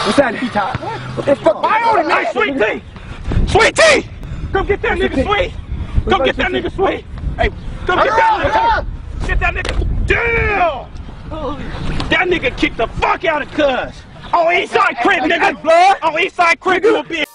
What's that, T-Top? What the fuck? I own it, nice, Sweet T! Sweet T! Come get that nigga, Sweet! Come get that nigga, Sweet! Hey, come get that nigga! Get that nigga! Damn! That nigga kicked the fuck out of Cuz! On Eastside Crib, nigga! Blood! On Eastside Crib, you a bitch!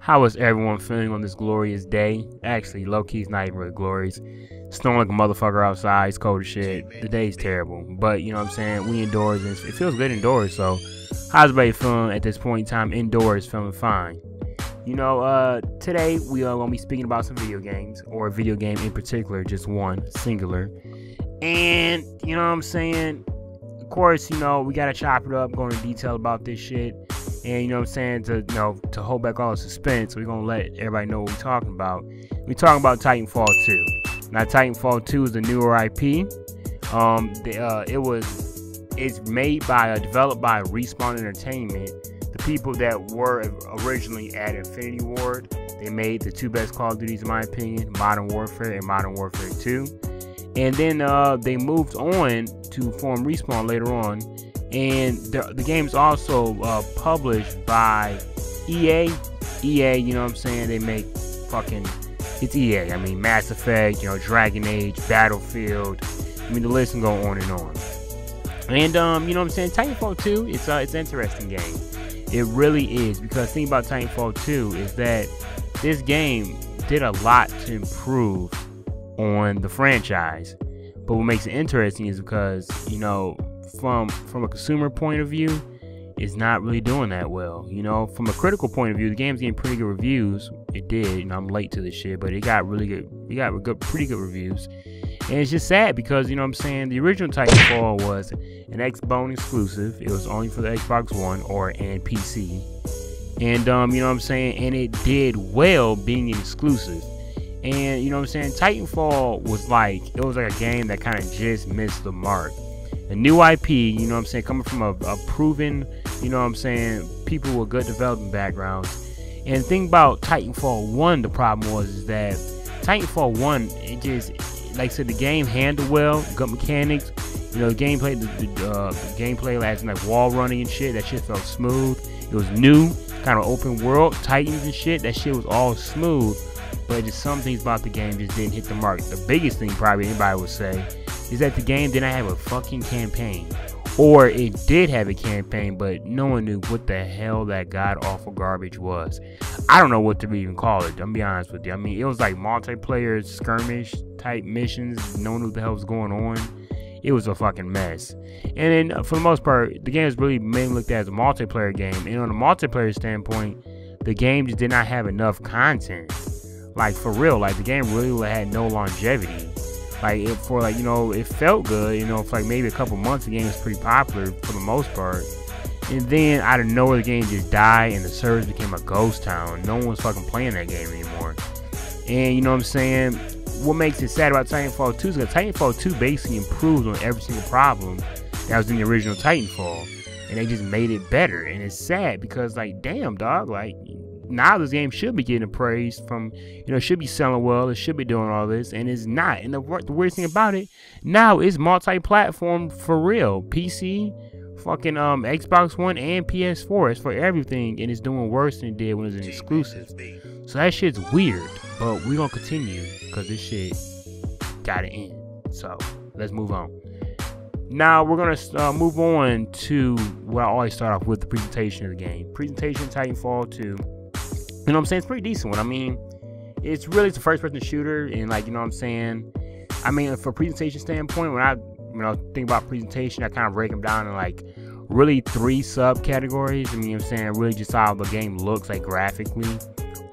How is everyone feeling on this glorious day? Actually, low-key, it's not even really glorious. Snowing like a motherfucker outside. It's cold as shit. The day's terrible. But, you know what I'm saying? We indoors, and it feels good indoors. So, how's everybody feeling at this point in time indoors? Feeling fine. You know, today we are going to be speaking about some video games. Or a video game in particular. Just one. Singular. And, you know what I'm saying? Of course, you know, we got to chop it up. Go into detail about this shit. And you know what I'm saying, to hold back all the suspense, we're gonna let everybody know what we're talking about. We're talking about Titanfall 2. Now Titanfall 2 is a newer IP. It's made by developed by Respawn Entertainment. The people that were originally at Infinity Ward. They made the two best Call of Duties in my opinion, Modern Warfare and Modern Warfare 2. And then they moved on to form Respawn later on. And the game's also published by EA. EA, you know what I'm saying? They make fucking, it's EA. I mean, Mass Effect, you know, Dragon Age, Battlefield. I mean, the list can go on and on. And, you know what I'm saying? Titanfall 2, it's an interesting game. It really is. Because the thing about Titanfall 2 is that this game did a lot to improve on the franchise. But what makes it interesting is because, you know, from a consumer point of view, it's not really doing that well. You know, from a critical point of view, the game's getting pretty good reviews. It did, you know, I'm late to this shit, but it got really good. We got pretty good reviews. And it's just sad because, you know what I'm saying, the original Titanfall was an Xbox exclusive. It was only for the Xbox One and PC. And you know what I'm saying, and it did well being an exclusive. And you know what I'm saying, Titanfall was like, it was like a game that kind of just missed the mark. A new IP, you know what I'm saying, coming from a proven, you know what I'm saying, people with good development backgrounds. And the thing about Titanfall 1, the problem was is that Titanfall 1, it just, like I said, the game handled well, good mechanics. You know, the gameplay, the gameplay last like wall running and shit, that shit felt smooth. It was new, kind of open world, Titans and shit, that shit was all smooth. But just some things about the game just didn't hit the mark. The biggest thing probably anybody would say is that the game didn't have a fucking campaign. Or it did have a campaign, but no one knew what the hell that god-awful garbage was. I don't know what to even call it, I'm gonna be honest with you. I mean, it was like multiplayer skirmish type missions. No one knew what the hell was going on. It was a fucking mess. And then, for the most part, the game is really mainly looked at as a multiplayer game. And on a multiplayer standpoint, the game just did not have enough content. Like, for real, like, the game really had no longevity. Like, you know, it felt good, you know, for like maybe a couple months the game was pretty popular for the most part. And then out of nowhere the game just died and the servers became a ghost town. No one was fucking playing that game anymore. And you know what I'm saying, what makes it sad about Titanfall 2 is that Titanfall 2 basically improved on every single problem that was in the original Titanfall. And they just made it better. And it's sad because, like, damn, dog, like, now this game should be getting praise from, you know, it should be selling well, it should be doing all this, and it's not. And the weird thing about it, now it's multi-platform for real. PC, fucking Xbox One, and PS4. It's for everything, and it's doing worse than it did when it was an exclusive. So that shit's weird, but we're gonna continue, because this shit gotta end. So, let's move on. Now, we're gonna move on to what I always start off with, the presentation of the game. Presentation Titanfall 2. You know what I'm saying? It's pretty decent one. I mean, it's really the first-person shooter, and like, you know what I'm saying? I mean, for presentation standpoint, when I, you know, think about presentation, I kind of break them down in like really 3 subcategories. I mean, you know what I'm saying? Really just how the game looks like graphically,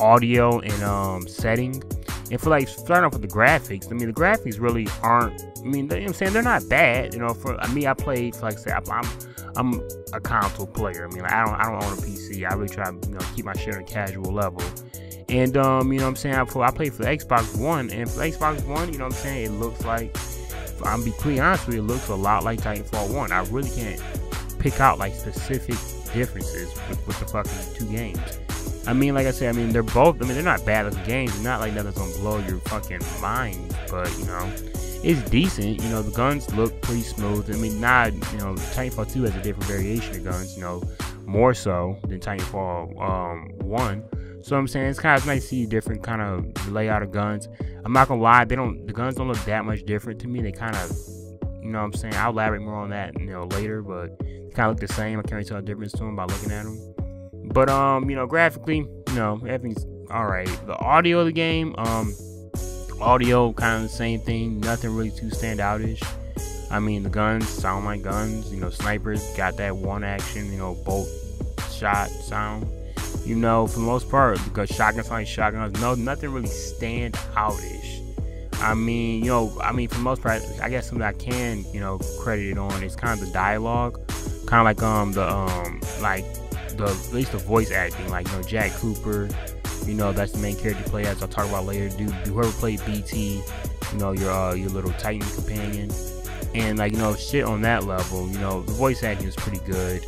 audio, and setting. And for like starting off with the graphics, I mean, the graphics really aren't, I mean, you know what I'm saying? They're not bad. You know, for me, I played, like I said, I'm a console player. I mean, like, I don't own a PC. I really try to, you know, keep my shit on a casual level. And you know what I'm saying, I played for the Xbox One, and for the Xbox One, you know what I'm saying, it looks like, I'm be completely honest with you, it looks a lot like Titanfall 1. I really can't pick out like specific differences with the fucking 2 games. I mean, like I said, I mean, they're both, I mean, they're not bad looking games. It's not like nothing's gonna blow your fucking mind, but, you know, it's decent. You know, the guns look pretty smooth. I mean, not, you know, Titanfall 2 has a different variation of guns, you know, more so than Titanfall 1. So I'm saying it's kind of nice to see different kind of layout of guns. I'm not gonna lie, the guns don't look that much different to me. They kind of, you know what I'm saying, I'll elaborate more on that, you know, later, but they kind of look the same. I can't really tell the difference to them by looking at them. But you know, graphically, you know, everything's all right. The audio of the game, audio kind of the same thing. Nothing really too standoutish. I mean, the guns sound like guns. You know, snipers got that one action, you know, bolt shot sound. You know, for the most part, because shotguns sound like shotguns. No, nothing really stand outish. I mean, you know, for the most part, I guess something I can, you know, credit it on is kind of the dialogue, kind of like at least the voice acting, like, you know, Jack Cooper, you know, that's the main character you play as. I'll talk about later. Dude, whoever played BT, you know, your little Titan companion, and like, you know, shit on that level, you know, the voice acting is pretty good,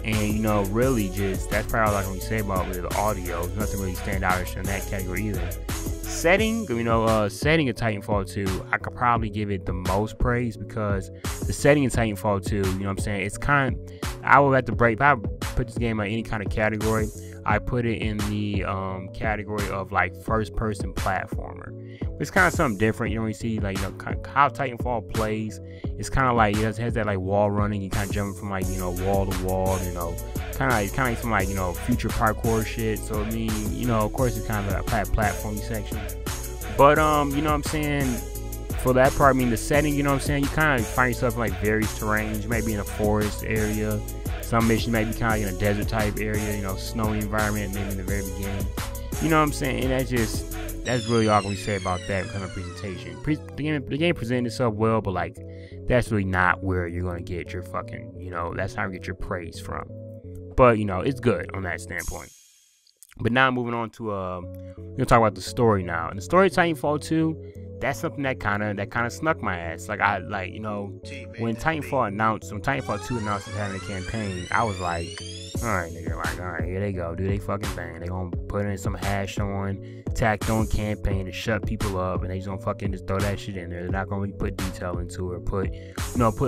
and you know, really just that's probably all I can really say about the audio. Nothing really standoutish in that category either. Setting, you know, setting of Titanfall 2, I could probably give it the most praise because the setting in Titanfall 2, you know what I'm saying, it's kind of, I will have to break, if I put this game in any kind of category, I put it in the category of like first person platformer. It's kind of something different. You don't really see, like, you know, how Titanfall plays. It's kind of like, it has that like wall running, you kind of jumping from like, you know, wall to wall, you know, kind of like some like, you know, future parkour shit. So I mean, you know, of course it's kind of a platforming section, but you know what I'm saying, for that part, I mean, the setting, you know what I'm saying, you kind of find yourself in like various terrains. You might be in a forest area, some missions might be kind of in a desert type area, you know, snowy environment maybe in the very beginning, you know what I'm saying. And that's really all I can say about that kind of presentation. The game presented itself well, but like, that's really not where you're gonna get your fucking, you know, that's how you get your praise from. But you know, it's good on that standpoint. But now moving on to we're gonna talk about the story now. And the story of Titanfall 2, that's something that kind of snuck my ass. Like, you know, when Titanfall 2 announced it's having a campaign, I was like, all right, nigga, like, all right, here they go, do they fucking thing. They gonna put in some hash on, tacked on campaign to shut people up, and they just gonna fucking just throw that shit in there. They're not gonna really put detail into it, put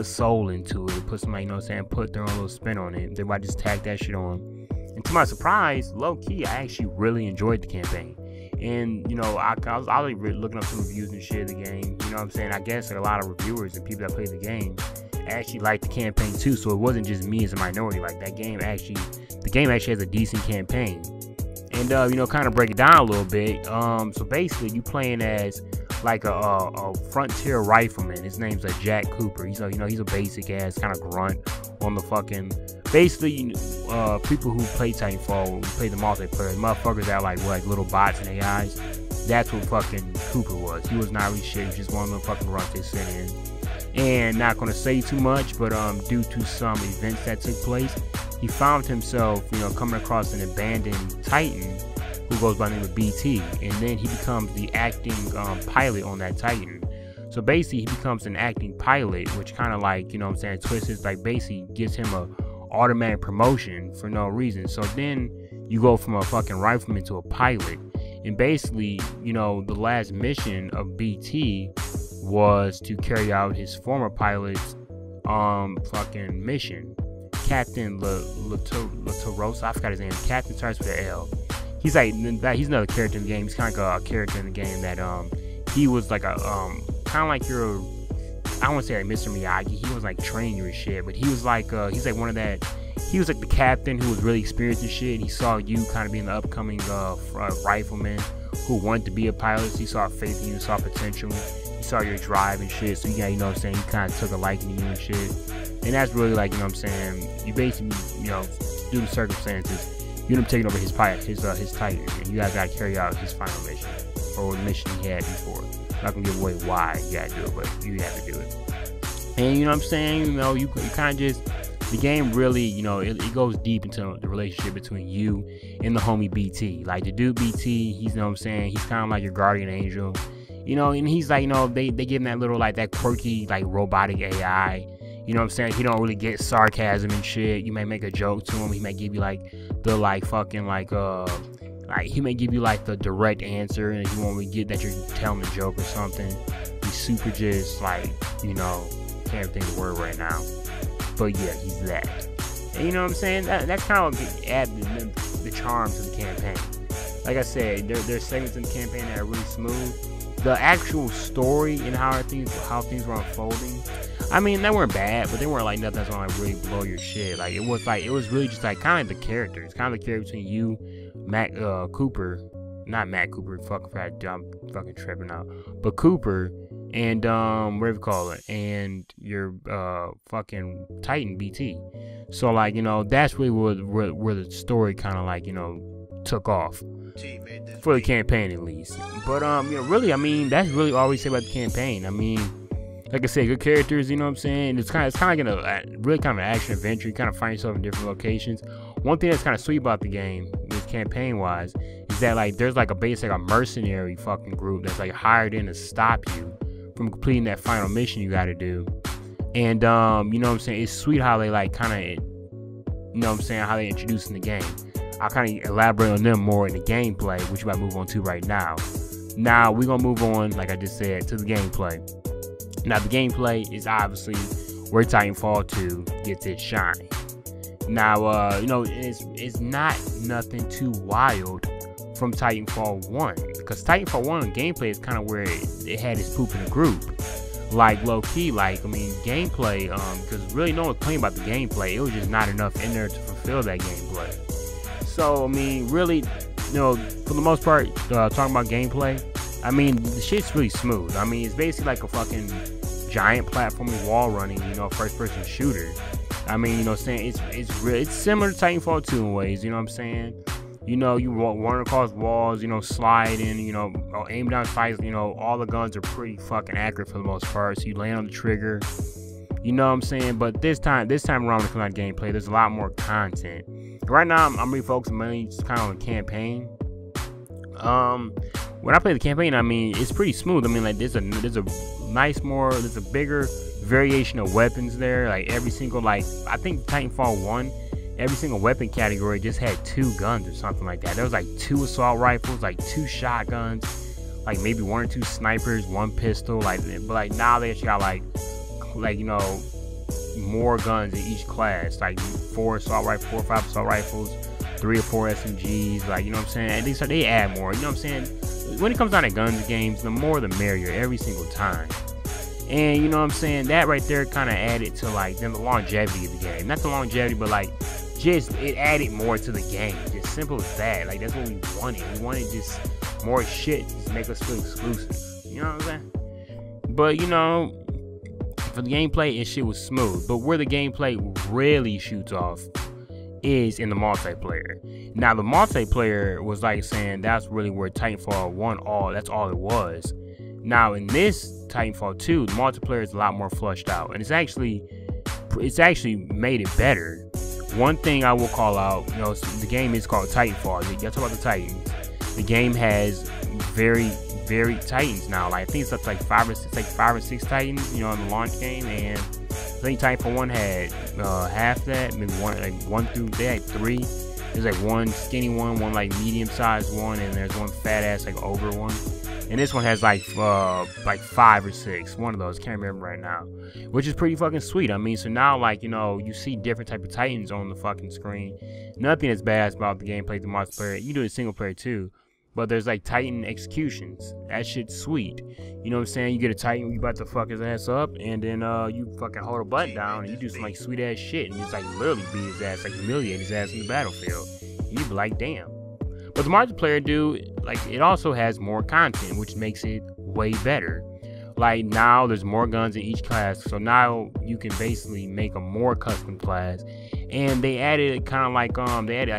soul into it, put somebody, you know what I'm saying, put their own little spin on it. They might just tack that shit on. And to my surprise, low key, I actually really enjoyed the campaign. And, you know, I was already looking up some reviews and shit of the game. You know what I'm saying? I guess like a lot of reviewers and people that played the game actually liked the campaign too. So it wasn't just me as a minority. Like, the game actually has a decent campaign. And, you know, kind of break it down a little bit. So basically, you playing as like a frontier rifleman. His name's like Jack Cooper. He's a, you know, he's a basic ass kind of grunt on the fucking. Basically, people who play Titanfall, who play the multiplayer, motherfuckers that are like little bots and AIs. That's what fucking Cooper was. He was not really shit. He was just one of the fucking grunts they sent in. And not gonna say too much, but due to some events that took place, he found himself, you know, coming across an abandoned Titan who goes by the name of BT, and then he becomes the acting pilot on that Titan. So basically, he becomes an acting pilot, which kind of like, you know what I'm saying, twists his, like, basically gives him a automatic promotion for no reason. So then you go from a fucking rifleman to a pilot, and basically, you know, the last mission of BT was to carry out his former pilot's fucking mission. Captain Latorosa, I forgot his name. Captain starts with an L. He's another character in the game. He's kind of like a character in the game that he was like a kind of like your, I don't want to say like Mr. Miyagi. He was like training you and shit, but he was like he's like one of that. He was like the captain who was really experienced and shit. And he saw you kind of being the upcoming rifleman who wanted to be a pilot. So he saw faith in you, saw potential. He saw your drive and shit. So yeah, you know what I'm saying, he kind of took a liking to you and shit. And that's really like, you know what I'm saying, you basically, you know, due to circumstances, you end up taking over his pilot, his Titan, and you guys gotta carry out his final mission, or the mission he had before. I'm not gonna give away why you gotta do it, but you have to do it. And you know what I'm saying, you know, you kind of just, the game really, you know, it goes deep into the relationship between you and the homie BT. Like, the dude BT, he's, you know what I'm saying, he's kind of like your guardian angel, you know, and he's like, you know, they give him that little, like, that quirky, like, robotic AI. You know what I'm saying? He don't really get sarcasm and shit. You may make a joke to him. He may give you like the like fucking like Like, he may give you like the direct answer, and if you want to get that you're telling a joke or something, he's super just like, you know, can't think of the word right now. But yeah, he's that. And you know what I'm saying? That's kind of what added the charm to the campaign. Like I said, there's segments in the campaign that are really smooth. The actual story and how things were unfolding, I mean, they weren't bad, but they weren't like nothing that's gonna like really blow your shit. Like, it was really just like kind of like the characters, kind of the character between you, not Matt Cooper, fucking tripping out, but Cooper and whatever you call it, and your fucking Titan BT. So like, you know, that's really where the story kind of like, you know, took off for the campaign at least. But you know, really, I mean, that's really all we say about the campaign. I mean, like I said, good characters, you know what I'm saying? It's kind of like really kind of an action adventure. You kind of find yourself in different locations. One thing that's kind of sweet about the game, with campaign wise, is that like there's like a mercenary fucking group that's like hired in to stop you from completing that final mission you got to do. And you know what I'm saying? It's sweet how they like kind of, you know what I'm saying, how they introduce in the game. I'll kind of elaborate on them more in the gameplay, which we're about to move on to right now. Now we're gonna move on, like I just said, to the gameplay. Now the gameplay is obviously where Titanfall 2 gets its shine. Now you know, it's not nothing too wild from Titanfall 1, because Titanfall 1 gameplay is kind of where it had its poop in the group. Like, low key, like, I mean, gameplay, because really no one's playing about the gameplay. It was just not enough in there to fulfill that gameplay. So I mean, really, you know, for the most part, talking about gameplay, I mean, the shit's really smooth. I mean, it's basically like a fucking giant platforming wall running, you know, first person shooter. I mean, you know, saying it's similar to Titanfall 2 in ways, you know what I'm saying? You know, you run across walls, you know, slide in, you know, aim down sights, you know, all the guns are pretty fucking accurate for the most part. So you land on the trigger, you know what I'm saying? But this time around when it comes out gameplay, there's a lot more content. Right now, I'm really focusing mainly just kind of on the campaign. When I play the campaign, I mean, it's pretty smooth. I mean, like, there's a bigger variation of weapons there. Like, every single, like, I think Titanfall 1, every single weapon category just had 2 guns or something like that. There was like 2 assault rifles, like 2 shotguns, like maybe 1 or 2 snipers, 1 pistol. Like, but like now they actually got like, you know, more guns in each class, like 4 assault rifles, 4 or 5 assault rifles, 3 or 4 SMGs, like, you know what I'm saying? At least they add more, you know what I'm saying? When it comes down to guns games, the more the merrier every single time. And you know what I'm saying? That right there kind of added to like the longevity of the game. Not the longevity, but like just it added more to the game. Just simple as that. Like, that's what we wanted. We wanted just more shit, just make us feel exclusive. You know what I'm saying? But you know, for the gameplay, and shit was smooth. But where the gameplay really shoots off is in the multiplayer. Now the multiplayer was like saying that's really where Titanfall 1 that's all it was. Now in this Titanfall 2, the multiplayer is a lot more flushed out, and it's actually made it better. One thing I will call out, you know, the game is called Titanfall. You talk about the Titans. The game has very Titans now. Like, I think it's up to like 5 or 6 Titans, you know, in the launch game. And I think Titanfall 1 had half that, maybe they had 3. There's like 1 skinny one like medium sized one, and there's 1 fat ass like over one. And this one has like 5 or 6, one of those, can't remember right now, which is pretty fucking sweet. I mean, so now, like, you know, you see different type of Titans on the fucking screen. Nothing is badass about the gameplay, the multiplayer. You do it single player too, but there's like Titan executions. That shit's sweet. You know what I'm saying? You get a Titan, you about to fuck his ass up, and then you fucking hold a button down and you do some like sweet ass shit, and just like literally beat his ass, like humiliate his ass in the battlefield. You be like, damn. But the multiplayer, dude, like, it also has more content, which makes it way better. Like, now there's more guns in each class, so now you can basically make a more custom class. And they added kind of like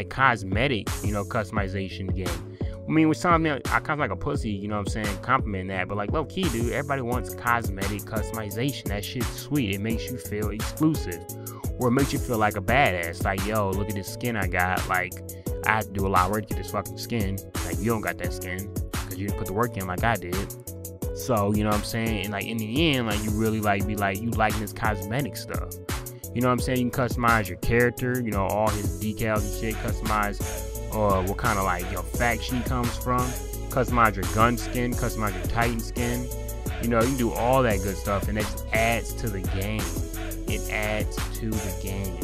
cosmetic, you know, customization in the game. I mean, with something I kind of like a pussy, you know what I'm saying, complimenting that, but like, low key, dude, everybody wants cosmetic customization. That shit's sweet. It makes you feel exclusive, or it makes you feel like a badass. Like, yo, look at this skin I got. Like, I had to do a lot of work to get this fucking skin. Like, you don't got that skin because you didn't put the work in like I did. So, you know what I'm saying? And like, in the end, like, you really like be like, you liking this cosmetic stuff. You know what I'm saying? You can customize your character, you know, all his decals and shit, customize or what kind of like your fact sheet comes from. Customize your gun skin, customize your Titan skin. You know, you can do all that good stuff, and it just adds to the game. It adds to the game.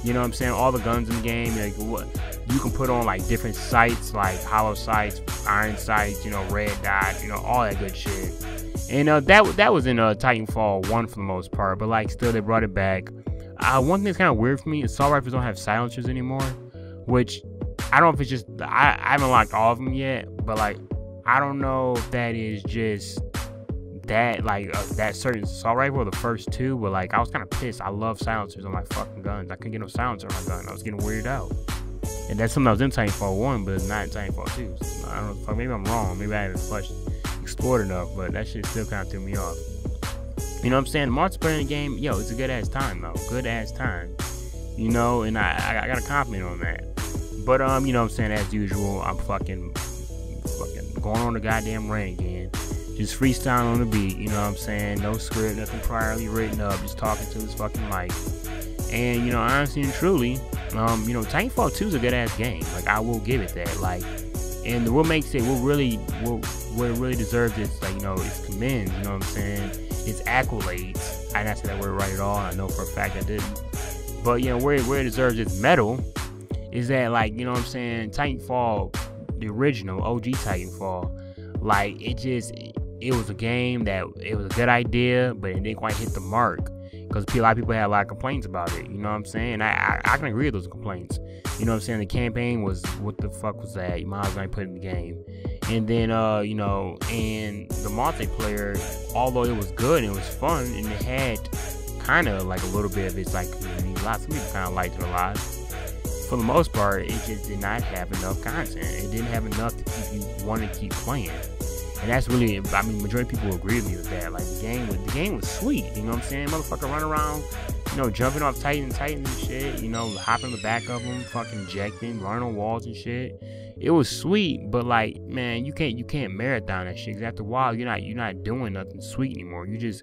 You know what I'm saying? All the guns in the game, like what you can put on like different sights, like hollow sights, iron sights, you know, red dot, you know, all that good shit. And that was in Titanfall 1 for the most part, but like still they brought it back. One thing that's kind of weird for me, assault rifles don't have silencers anymore, which I don't know if it's just I haven't locked all of them yet, but like I don't know if that is just that like that certain assault rifle or the first two, but like I was kind of pissed. I love silencers on my fucking guns. I couldn't get no silencer on my gun. I was getting weirded out, and that's something that was in Titanfall 1, but it's not in Titanfall 2. So I don't know. Maybe I'm wrong. Maybe I haven't explored enough, but that shit still kind of threw me off. You know what I'm saying? The multiplayer in the game, yo, it's a good ass time though. Good ass time. You know, and I got a compliment on that. But you know what I'm saying, as usual, I'm fucking going on the goddamn rant again. Just freestyling on the beat, you know what I'm saying? No script, nothing priorly written up, just talking to this fucking mic. And you know, honestly and truly, you know, Titanfall 2 is a good ass game. Like I will give it that. Like, and what makes it, what it really deserves is, like, you know, it's commends, you know what I'm saying? It's accolades. I didn't say that word right at all. I know for a fact I didn't. But you know, where it deserves its medal is that, like, you know what I'm saying, Titanfall, the original OG Titanfall, like it was a game that it was a good idea, but it didn't quite hit the mark because a lot of people had a lot of complaints about it. You know what I'm saying? I can agree with those complaints. You know what I'm saying? The campaign was, what the fuck was that? You might as well put it in the game. And then you know, and the multiplayer, although it was good and it was fun and it had kind of like a little bit of its like community, lots of people kind of liked it a lot. For the most part, it just did not have enough content. It didn't have enough to keep you wanting to keep playing. And that's really, I mean, majority of people agree with me with that. Like, the game was sweet, you know what I'm saying? Motherfucker run around, you know, jumping off Titans and shit, you know, hopping in the back of them, fucking ejecting, running on walls and shit. It was sweet, but like, man, you can't marathon that shit, 'cause after a while, you're not doing nothing sweet anymore. You just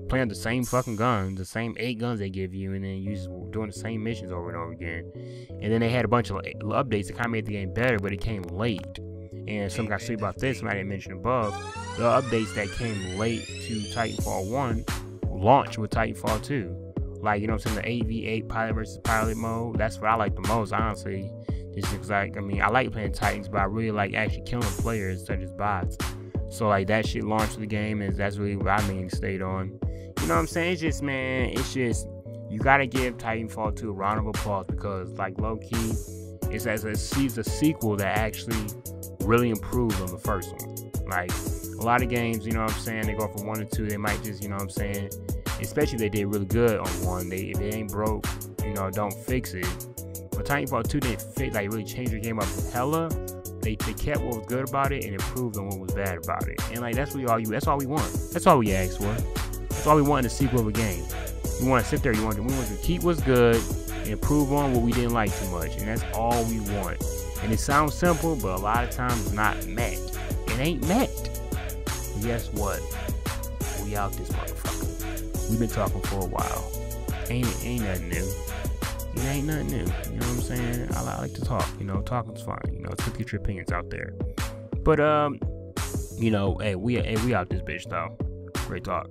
playing the same fucking guns, the same 8 guns they give you, and then you just doing the same missions over and over again. And then they had a bunch of updates that kind of made the game better, but it came late. And something I say about this, and I didn't mention above, the updates that came late to Titanfall 1 launched with Titanfall 2. Like, you know what I'm saying, the 8v8 pilot versus pilot mode, that's what I like the most, honestly. Just because, like, I mean, I like playing Titans, but I really like actually killing players such as bots. So, like, that shit launched the game, and that's really what I mainly stayed on. You know what I'm saying? It's just, man, it's just, you gotta give Titanfall 2 a round of applause because, like, low-key, it's a sequel that actually really improved on the first one. Like, a lot of games, you know what I'm saying, they go from 1 to 2, they might just, you know what I'm saying, especially if they did really good on 1, if it ain't broke, you know, don't fix it. But Titanfall 2 didn't fit, like, really change the game up hella. They kept what was good about it and improved on what was bad about it. And like, that's all we want. That's all we ask for. That's all we want in the sequel of a game. We want to sit there, we want to keep what's good and improve on what we didn't like too much. And that's all we want. And it sounds simple, but a lot of times it's not met. It ain't met. But guess what? We out this motherfucker. We've been talking for a while. Ain't nothing new. It ain't nothing new. You know what I'm saying? I like to talk. You know, talking's fine. You know, it's good to get your opinions out there. But you know, hey, we out this bitch though. Great talk.